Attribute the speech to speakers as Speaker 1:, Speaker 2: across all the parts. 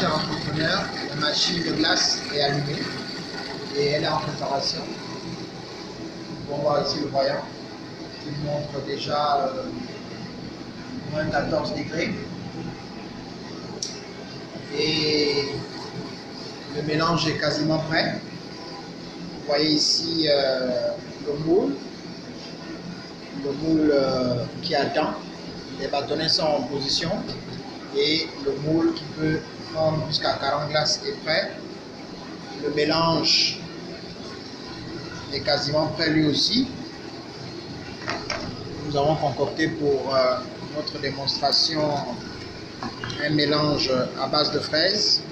Speaker 1: cher entrepreneur, la machine de glace est allumée et elle est en préparation. On va voir ici le voyant qui montre déjà moins 14 degrés. Et le mélange est quasiment prêt. Vous voyez ici le moule qui attend. Les bâtonnets sont en position et le moule qui peut prendre jusqu'à 40 glaces est prêt. Le mélange est quasiment prêt lui aussi. Nous avons concocté pour notre démonstration un mélange à base de fraises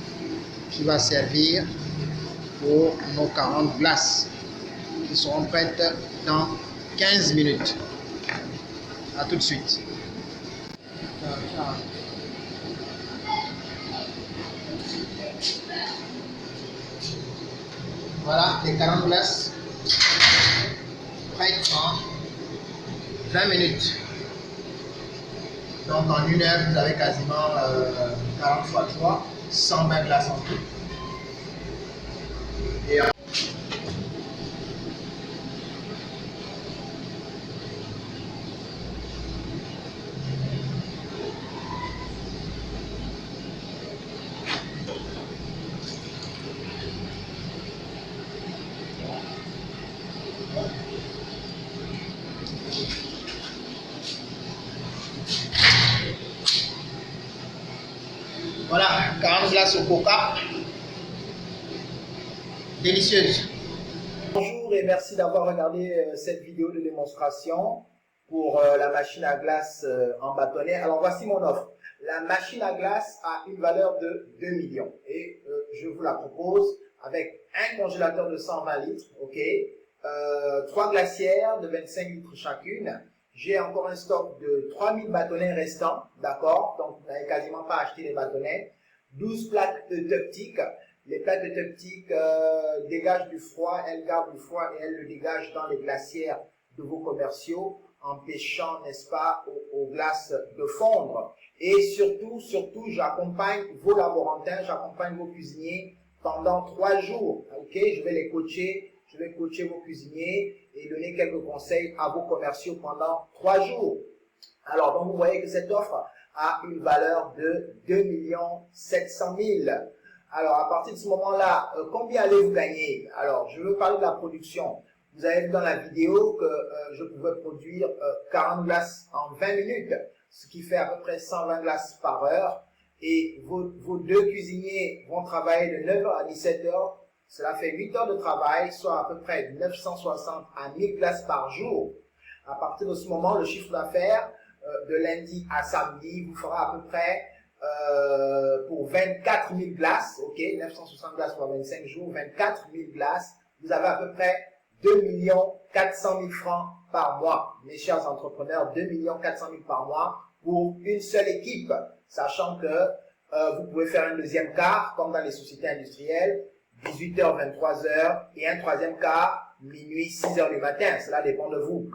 Speaker 1: qui va servir pour nos 40 glaces qui seront prêtes dans 15 minutes. A tout de suite. Voilà les 40 glaces prêtes en 20 minutes. Donc en une heure, vous avez quasiment 40 fois 3, 120 glaces en tout. Et voilà, 40 glaces au coca. Délicieuse. Bonjour et merci d'avoir regardé cette vidéo de démonstration pour la machine à glace en bâtonnet. Alors voici mon offre. La machine à glace a une valeur de 2 millions et je vous la propose avec un congélateur de 120 litres, ok, 3 glacières de 25 litres chacune. J'ai encore un stock de 3000 bâtonnets restants, d'accord, donc vous n'avez quasiment pas acheté les bâtonnets. 12 plaques de Tuptic. Les plaques de Tuptic dégagent du froid, elles gardent du froid et elles le dégagent dans les glacières de vos commerciaux, empêchant, n'est-ce pas, aux glaces de fondre. Et surtout, j'accompagne vos laborantins, j'accompagne vos cuisiniers pendant 3 jours. Ok, je vais les coacher, je vais coacher vos cuisiniers et donner quelques conseils à vos commerciaux pendant 3 jours. Alors, donc vous voyez que cette offre a une valeur de 2 700 000. Alors, à partir de ce moment-là, combien allez-vous gagner? Alors, je veux parler de la production. Vous avez vu dans la vidéo que je pouvais produire 40 glaces en 20 minutes, ce qui fait à peu près 120 glaces par heure. Et vos 2 cuisiniers vont travailler de 9h à 17h. Cela fait 8 heures de travail, soit à peu près 960 à 1000 glaces par jour. À partir de ce moment, le chiffre d'affaires de lundi à samedi vous fera à peu près pour 24 000 glaces, ok, 960 glaces pour 25 jours, 24 000 glaces, vous avez à peu près 2 400 000 francs par mois, mes chers entrepreneurs, 2 400 000 par mois pour une seule équipe, sachant que vous pouvez faire un deuxième quart, comme dans les sociétés industrielles, 18h, 23h, et un troisième quart, minuit, 6h du matin, cela dépend de vous.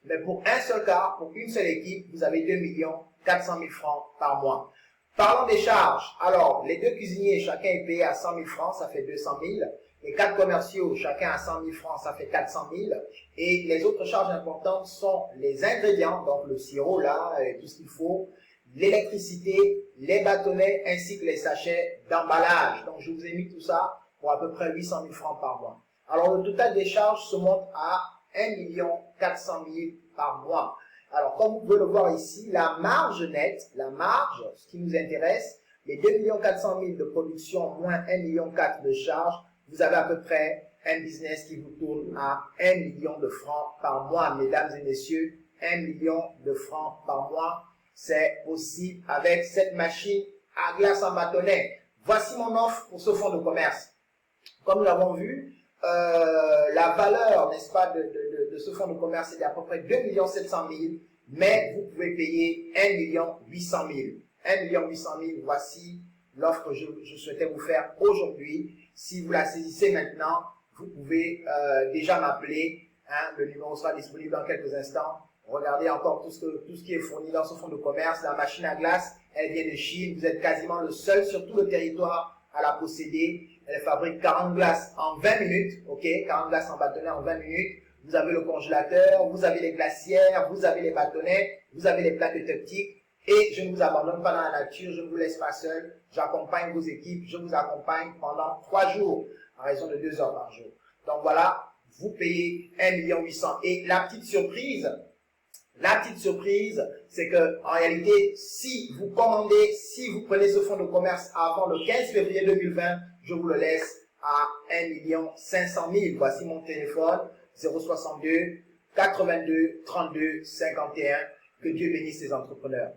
Speaker 1: Mais pour un seul quart, pour une seule équipe, vous avez 2 400 000 francs par mois. Parlons des charges. Alors, les 2 cuisiniers, chacun est payé à 100 000 francs, ça fait 200 000. Les 4 commerciaux, chacun à 100 000 francs, ça fait 400 000. Et les autres charges importantes sont les ingrédients, donc le sirop là, et tout ce qu'il faut, l'électricité, les bâtonnets, ainsi que les sachets d'emballage. Donc, je vous ai mis tout ça pour à peu près 800 000 francs par mois. Alors, le total des charges se monte à 1 400 000 par mois. Alors, comme vous pouvez le voir ici, la marge nette, la marge, ce qui nous intéresse, les 2 400 000 de production moins 1,4 million de charges, vous avez à peu près un business qui vous tourne à 1 million de francs par mois, mesdames et messieurs. 1 million de francs par mois, c'est possible avec cette machine à glace en bâtonnet. Voici mon offre pour ce fonds de commerce. Comme nous l'avons vu, la valeur, n'est-ce pas, de ce fonds de commerce est d'à peu près 2 700 000, mais vous pouvez payer 1 800 000. 1 800 000, voici l'offre que je souhaitais vous faire aujourd'hui. Si vous la saisissez maintenant, vous pouvez déjà m'appeler. Hein, le numéro sera disponible dans quelques instants. Regardez encore tout ce qui est fourni dans ce fonds de commerce. La machine à glace, Elle vient de Chine. Vous êtes quasiment le seul sur tout le territoire à la posséder. Elle fabrique 40 glaces en 20 minutes. Ok, 40 glaces en bâtonnet en 20 minutes. Vous avez le congélateur, vous avez les glacières, vous avez les bâtonnets, vous avez les plaques optiques. Et je ne vous abandonne pas dans la nature, je ne vous laisse pas seul. J'accompagne vos équipes, je vous accompagne pendant 3 jours, à raison de 2 heures par jour. Donc voilà, vous payez 1 800 000. Et la petite surprise, c'est que en réalité, si vous commandez, si vous prenez ce fonds de commerce avant le 15 février 2020, je vous le laisse à 1 500 000. Voici mon téléphone, 062 82 32 51. Que Dieu bénisse ces entrepreneurs.